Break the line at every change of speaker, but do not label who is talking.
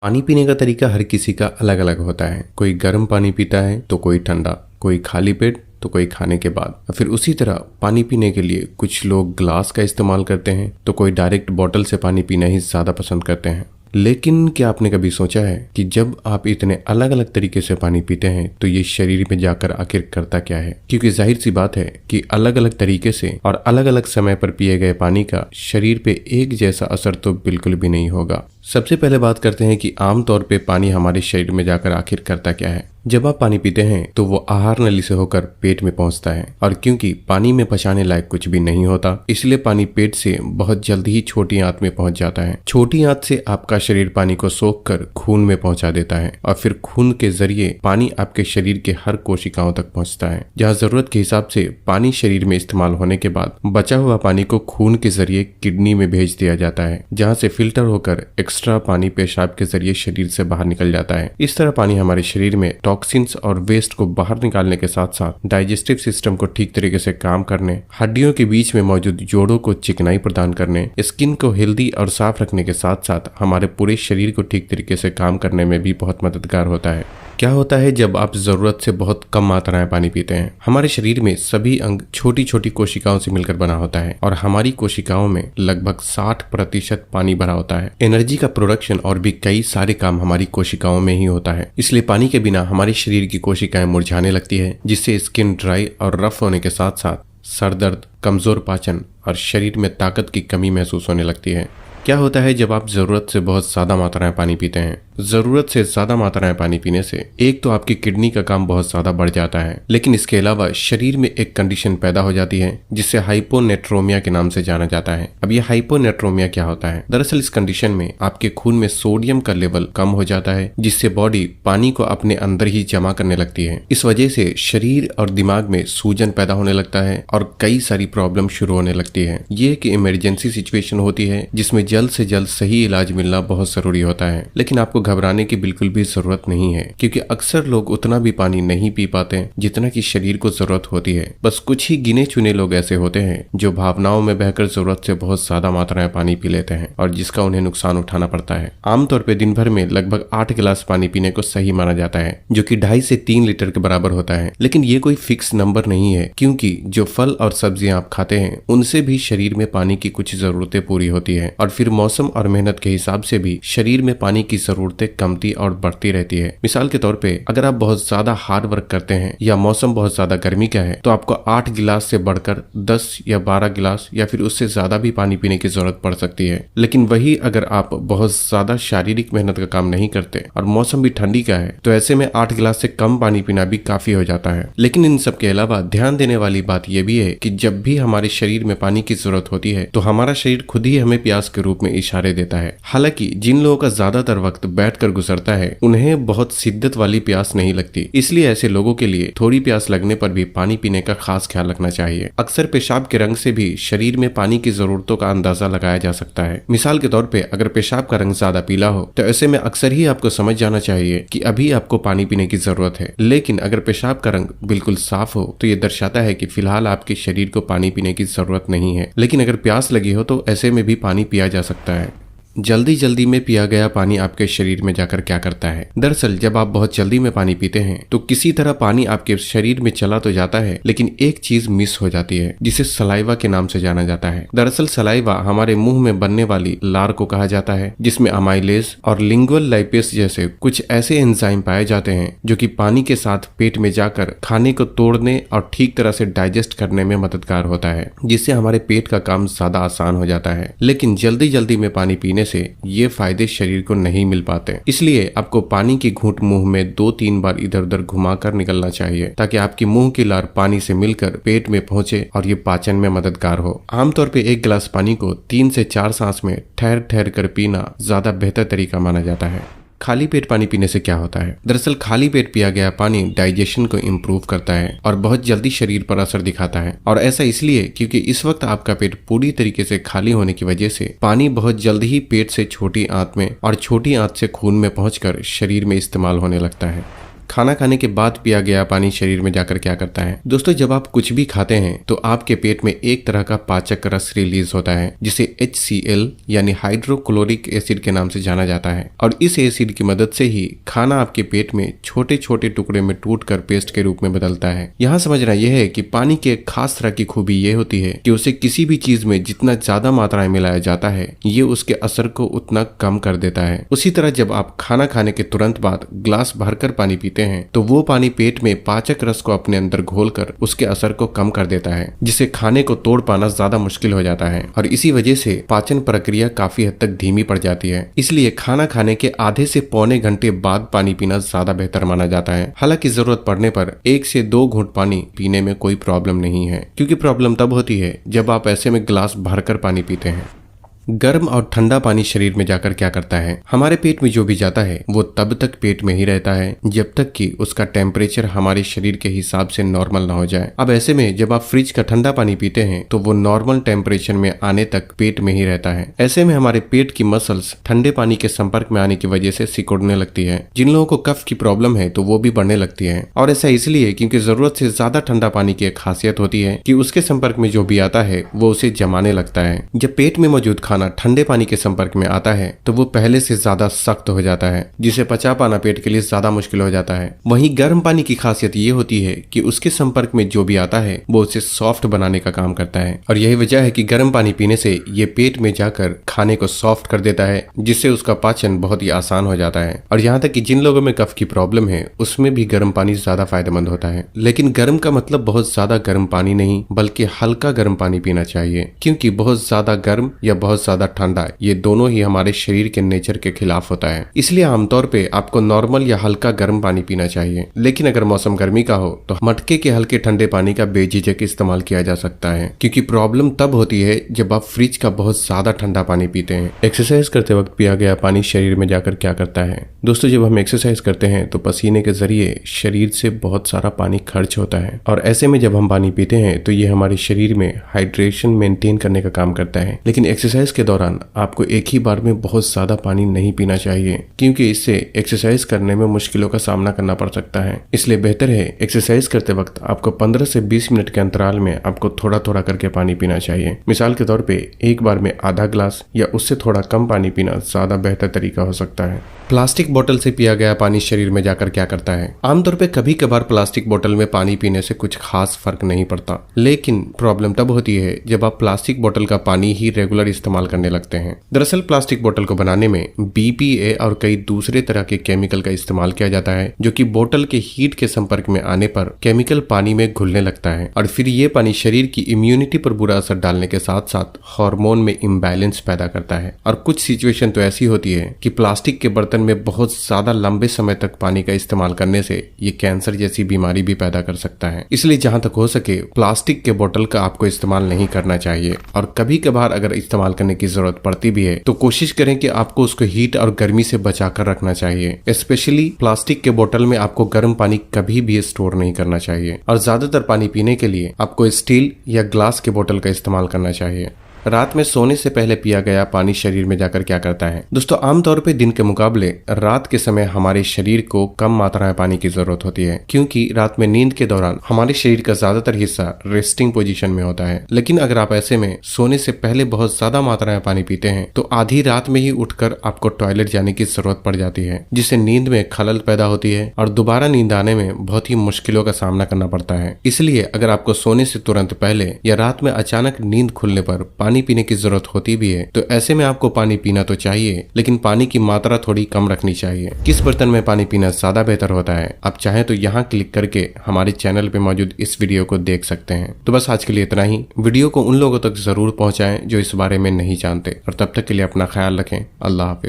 पानी पीने का तरीका हर किसी का अलग अलग होता है। कोई गर्म पानी पीता है तो कोई ठंडा, कोई खाली पेट तो कोई खाने के बाद। और फिर उसी तरह पानी पीने के लिए कुछ लोग ग्लास का इस्तेमाल करते हैं तो कोई डायरेक्ट बॉटल से पानी पीना ही ज़्यादा पसंद करते हैं। लेकिन क्या आपने कभी सोचा है कि जब आप इतने अलग अलग तरीके से पानी पीते हैं तो ये शरीर में जाकर आखिर करता क्या है? क्योंकि जाहिर सी बात है कि अलग अलग तरीके से और अलग अलग समय पर पिए गए पानी का शरीर पे एक जैसा असर तो बिल्कुल भी नहीं होगा। सबसे पहले बात करते हैं कि आमतौर पे पानी हमारे शरीर में जाकर आखिर करता क्या है। जब आप पानी पीते हैं तो वो आहार नली से होकर पेट में पहुंचता है, और क्योंकि पानी में पचाने लायक कुछ भी नहीं होता इसलिए पानी पेट से बहुत जल्द ही छोटी आंत में पहुंच जाता है। छोटी आंत से आपका शरीर पानी को सोख कर खून में पहुंचा देता है, और फिर खून के जरिए पानी आपके शरीर के हर कोशिकाओं तक पहुंचता है, जहाँ जरूरत के हिसाब से पानी शरीर में इस्तेमाल होने के बाद बचा हुआ पानी को खून के जरिए किडनी में भेज दिया जाता है, जहाँ से फिल्टर होकर एक्स्ट्रा पानी पेशाब के जरिए शरीर से बाहर निकल जाता है। इस तरह पानी हमारे शरीर में टॉक्सिन्स और वेस्ट को बाहर निकालने के साथ साथ डाइजेस्टिव सिस्टम को ठीक तरीके से काम करने, हड्डियों के बीच में मौजूद जोड़ों को चिकनाई प्रदान करने, स्किन को हेल्दी और साफ रखने के साथ साथ हमारे पूरे शरीर को ठीक तरीके से काम करने में भी बहुत मददगार होता है। क्या होता है जब आप जरूरत से बहुत कम मात्रा में पानी पीते हैं? हमारे शरीर में सभी अंग छोटी छोटी कोशिकाओं से मिलकर बना होता है, और हमारी कोशिकाओं में लगभग 60% पानी भरा होता है। एनर्जी का प्रोडक्शन और भी कई सारे काम हमारी कोशिकाओं में ही होता है, इसलिए पानी के बिना हमारे शरीर की कोशिकाएं मुरझाने लगती है, जिससे स्किन ड्राई और रफ होने के साथ साथ सर दर्द, कमजोर पाचन और शरीर में ताकत की कमी महसूस होने लगती है। क्या होता है जब आप जरूरत से बहुत ज्यादा मात्रा में पानी पीते हैं? जरूरत से ज्यादा मात्रा में पानी पीने से एक तो आपकी किडनी का काम बहुत ज्यादा बढ़ जाता है, लेकिन इसके अलावा शरीर में एक कंडीशन पैदा हो जाती है जिसे हाइपोनेट्रोमिया के नाम से जाना जाता है। अब ये हाइपोनेट्रोमिया क्या होता है? दरअसल इस कंडीशन में आपके खून में सोडियम का लेवल कम हो जाता है, जिससे बॉडी पानी को अपने अंदर ही जमा करने लगती है। इस वजह से शरीर और दिमाग में सूजन पैदा होने लगता है और कई सारी प्रॉब्लम शुरू होने लगती है। ये एक इमरजेंसी सिचुएशन होती है जिसमें जल्द से जल्द सही इलाज मिलना बहुत जरूरी होता है, लेकिन आपको घबराने की बिल्कुल भी जरूरत नहीं है, क्योंकि अक्सर लोग उतना भी पानी नहीं पी पाते जितना कि शरीर को जरूरत होती है। बस कुछ ही गिने चुने लोग ऐसे होते हैं जो भावनाओं में बहकर जरूरत से बहुत ज्यादा मात्रा में पानी पी लेते हैं, और जिसका उन्हें नुकसान उठाना पड़ता है। आमतौर पर दिन भर में लगभग 8 गिलास पानी पीने को सही माना जाता है, जो कि 2.5 से 3 लीटर के बराबर होता है। लेकिन ये कोई फिक्स नंबर नहीं है, क्योंकि जो फल और सब्जियां आप खाते हैं उनसे भी शरीर में पानी की कुछ जरूरतें पूरी होती है, और फिर मौसम और मेहनत के हिसाब से भी शरीर में पानी की जरूरतें कमती और बढ़ती रहती है। मिसाल के तौर पे अगर आप बहुत ज्यादा हार्ड वर्क करते हैं या मौसम बहुत ज्यादा गर्मी का है तो आपको 8 गिलास से बढ़कर 10 या 12 गिलास या फिर उससे ज्यादा भी पानी पीने की जरूरत पड़ सकती है। लेकिन वही अगर आप बहुत ज्यादा शारीरिक मेहनत का काम नहीं करते और मौसम भी ठंडी का है तो ऐसे में 8 गिलास से कम पानी पीना भी काफी हो जाता है। लेकिन इन सब के अलावा ध्यान देने वाली बात यह भी है कि जब भी हमारे शरीर में पानी की जरूरत होती है तो हमारा शरीर खुद ही हमें प्यास के रूप में इशारे देता है। हालांकि जिन लोगों का ज्यादातर वक्त बैठकर गुजरता है उन्हें बहुत शिद्दत वाली प्यास नहीं लगती, इसलिए ऐसे लोगों के लिए थोड़ी प्यास लगने पर भी पानी पीने का खास ख्याल रखना चाहिए। अक्सर पेशाब के रंग से भी शरीर में पानी की जरूरतों का अंदाजा लगाया जा सकता है। मिसाल के तौर पे अगर पेशाब का रंग ज्यादा पीला हो तो ऐसे में अक्सर ही आपको समझ जाना चाहिए कि अभी आपको पानी पीने की जरूरत है। लेकिन अगर पेशाब का रंग बिल्कुल साफ हो तो ये दर्शाता है कि फिलहाल आपके शरीर को पानी पीने की जरूरत नहीं है। लेकिन अगर प्यास लगी हो तो ऐसे में भी पानी पिया जा सकता है। जल्दी जल्दी में पिया गया पानी आपके शरीर में जाकर क्या करता है? दरअसल जब आप बहुत जल्दी में पानी पीते हैं तो किसी तरह पानी आपके शरीर में चला तो जाता है, लेकिन एक चीज मिस हो जाती है जिसे सलाइवा के नाम से जाना जाता है। दरअसल सलाइवा हमारे मुंह में बनने वाली लार को कहा जाता है, जिसमें अमाइलेज और लिंगुअल लाइपेस जैसे कुछ ऐसे एंजाइम पाए जाते हैं जो कि पानी के साथ पेट में जाकर खाने को तोड़ने और ठीक तरह से डाइजेस्ट करने में मददगार होता है, जिससे हमारे पेट का काम ज्यादा आसान हो जाता है। लेकिन जल्दी जल्दी में पानी पीने से ये फायदे शरीर को नहीं मिल पाते, इसलिए आपको पानी की घूंट मुंह में 2-3 बार इधर उधर घुमाकर निकलना चाहिए, ताकि आपकी मुंह की लार पानी से मिलकर पेट में पहुंचे और ये पाचन में मददगार हो। आमतौर पे 1 गिलास पानी को 3 से 4 सांस में ठहर ठहर कर पीना ज्यादा बेहतर तरीका माना जाता है। खाली पेट पानी पीने से क्या होता है? दरअसल खाली पेट पिया गया पानी डाइजेशन को इम्प्रूव करता है और बहुत जल्दी शरीर पर असर दिखाता है, और ऐसा इसलिए क्योंकि इस वक्त आपका पेट पूरी तरीके से खाली होने की वजह से पानी बहुत जल्द ही पेट से छोटी आंत में और छोटी आंत से खून में पहुंचकर शरीर में इस्तेमाल होने लगता है। खाना खाने के बाद पिया गया पानी शरीर में जाकर क्या करता है? दोस्तों, जब आप कुछ भी खाते हैं तो आपके पेट में एक तरह का पाचक रस रिलीज होता है जिसे HCl यानी हाइड्रोक्लोरिक एसिड के नाम से जाना जाता है। और इस एसिड की मदद से ही खाना आपके पेट में छोटे छोटे टुकड़े में टूटकर पेस्ट के रूप में बदलता है। यहाँ समझना यह है कि पानी की एक खास तरह की खूबी ये होती है कि उसे किसी भी चीज में जितना ज्यादा मात्रा में मिलाया जाता है ये उसके असर को उतना कम कर देता है। उसी तरह जब आप खाना खाने के तुरंत बाद ग्लास भरकर पानी पीते हैं तो वो पानी पेट में पाचक रस को अपने अंदर घोलकर उसके असर को कम कर देता है, जिससे खाने को तोड़ पाना ज्यादा मुश्किल हो जाता है और इसी वजह से पाचन प्रक्रिया काफी हद तक धीमी पड़ जाती है। इसलिए खाना खाने के आधे से पौने घंटे बाद पानी पीना ज्यादा बेहतर माना जाता है। हालांकि जरूरत पड़ने पर 1 से 2 घूंट पानी पीने में कोई प्रॉब्लम नहीं है, क्योंकि प्रॉब्लम तब होती है जब आप ऐसे में ग्लास भरकर पानी पीते हैं। गर्म और ठंडा पानी शरीर में जाकर क्या करता है? हमारे पेट में जो भी जाता है वो तब तक पेट में ही रहता है जब तक कि उसका टेम्परेचर हमारे शरीर के हिसाब से नॉर्मल ना हो जाए। अब ऐसे में जब आप फ्रिज का ठंडा पानी पीते हैं तो वो नॉर्मल टेम्परेचर में आने तक पेट में ही रहता है। ऐसे में हमारे पेट की मसल्स ठंडे पानी के संपर्क में आने की वजह से सिकुड़ने लगती है। जिन लोगों को कफ की प्रॉब्लम है तो वो भी बढ़ने लगती है, और ऐसा इसलिए क्योंकि जरूरत से ज्यादा ठंडा पानी की एक खासियत होती है कि उसके संपर्क में जो भी आता है वो उसे जमाने लगता है। जब पेट में मौजूद खाना ठंडे पानी के संपर्क में आता है तो वो पहले से ज्यादा सख्त हो जाता है, जिसे पचा पाना पेट के लिए ज्यादा मुश्किल हो जाता है। वहीं गर्म पानी की खासियत ये होती है कि उसके संपर्क में जो भी आता है वो उसे सॉफ्ट बनाने का काम करता है, और यही वजह है कि गर्म पानी पीने से ये पेट में जाकर खाने को सॉफ्ट कर देता है, जिससे उसका पाचन बहुत ही आसान हो जाता है। और यहाँ तक कि जिन लोगों में कफ की प्रॉब्लम है उसमें भी गर्म पानी ज्यादा फायदेमंद होता है। लेकिन गर्म का मतलब बहुत ज्यादा गर्म पानी नहीं, बल्कि हल्का गर्म पानी पीना चाहिए, क्योंकि बहुत ज्यादा गर्म या बहुत ज्यादा ठंडा ये दोनों ही हमारे शरीर के नेचर के खिलाफ होता है। इसलिए आमतौर पे आपको नॉर्मल या हल्का गर्म पानी पीना चाहिए। लेकिन अगर मौसम गर्मी का हो तो मटके के हल्के ठंडे पानी का बेझिझक इस्तेमाल किया जा सकता है, क्योंकि प्रॉब्लम तब होती है जब आप फ्रिज का बहुत ज्यादा ठंडा पानी पीते हैं। एक्सरसाइज करते वक्त पिया गया पानी शरीर में जाकर क्या करता है? दोस्तों, जब हम एक्सरसाइज करते हैं तो पसीने के जरिए शरीर से बहुत सारा पानी खर्च होता है, और ऐसे में जब हम पानी पीते हैं तो ये हमारे शरीर में हाइड्रेशन मेंटेन करने का काम करता है। लेकिन एक्सरसाइज के दौरान आपको एक ही बार में बहुत ज्यादा पानी नहीं पीना चाहिए, क्योंकि इससे एक्सरसाइज करने में मुश्किलों का सामना करना पड़ सकता है। इसलिए बेहतर है एक्सरसाइज करते वक्त आपको 15 से 20 मिनट के अंतराल में आपको थोड़ा थोड़ा करके पानी पीना चाहिए। मिसाल के तौर पे एक बार में आधा ग्लास या उससे थोड़ा कम पानी पीना ज्यादा बेहतर तरीका हो सकता है। प्लास्टिक बोतल से पिया गया पानी शरीर में जाकर क्या करता है? आमतौर पे कभी कभार प्लास्टिक बोतल में पानी पीने से कुछ खास फर्क नहीं पड़ता, लेकिन प्रॉब्लम तब होती है जब आप प्लास्टिक बोतल का पानी ही रेगुलर इस्तेमाल करने लगते हैं। दरअसल प्लास्टिक बोतल को बनाने में BPA और कई दूसरे तरह के केमिकल का इस्तेमाल किया जाता है, जो कि बोतल के हीट के संपर्क में आने पर केमिकल पानी में घुलने लगता है, और फिर ये पानी शरीर की इम्यूनिटी पर बुरा असर डालने के साथ साथ हार्मोन में इम्बैलेंस पैदा करता है। और कुछ सिचुएशन तो ऐसी होती है कि प्लास्टिक के बर्तन में बहुत ज्यादा लंबे समय तक पानी का इस्तेमाल करने से ये कैंसर जैसी बीमारी भी पैदा कर सकता है। इसलिए जहां तक हो सके प्लास्टिक के बोतल का आपको इस्तेमाल नहीं करना चाहिए, और कभी कभार अगर इस्तेमाल करने की जरूरत पड़ती भी है तो कोशिश करें कि आपको उसको हीट और गर्मी से बचाकर रखना चाहिए। स्पेशली प्लास्टिक के बोतल में आपको गर्म पानी कभी भी स्टोर नहीं करना चाहिए, और ज्यादातर पानी पीने के लिए आपको स्टील या ग्लास के बोतल का इस्तेमाल करना चाहिए। रात में सोने से पहले पिया गया पानी शरीर में जाकर क्या करता है? दोस्तों, आमतौर पे दिन के मुकाबले रात के समय हमारे शरीर को कम मात्रा में पानी की जरूरत होती है, क्योंकि रात में नींद के दौरान हमारे शरीर का ज्यादातर हिस्सा रेस्टिंग पोजीशन में होता है। लेकिन अगर आप ऐसे में सोने से पहले बहुत ज्यादा मात्रा में पानी पीते हैं तो आधी रात में ही उठकर आपको टॉयलेट जाने की जरूरत पड़ जाती है, जिससे नींद में खलल पैदा होती है और दोबारा नींद आने में बहुत ही मुश्किलों का सामना करना पड़ता है। इसलिए अगर आपको सोने से तुरंत पहले या रात में अचानक नींद खुलने पर पानी पीने की जरूरत होती भी है तो ऐसे में आपको पानी पीना तो चाहिए, लेकिन पानी की मात्रा थोड़ी कम रखनी चाहिए। किस बर्तन में पानी पीना ज्यादा बेहतर होता है, आप चाहें तो यहाँ क्लिक करके हमारे चैनल पे मौजूद इस वीडियो को देख सकते हैं। तो बस आज के लिए इतना ही। वीडियो को उन लोगों तक जरूर पहुंचाएं जो इस बारे में नहीं जानते, और तब तक के लिए अपना ख्याल रखें। अल्लाह हाफिज।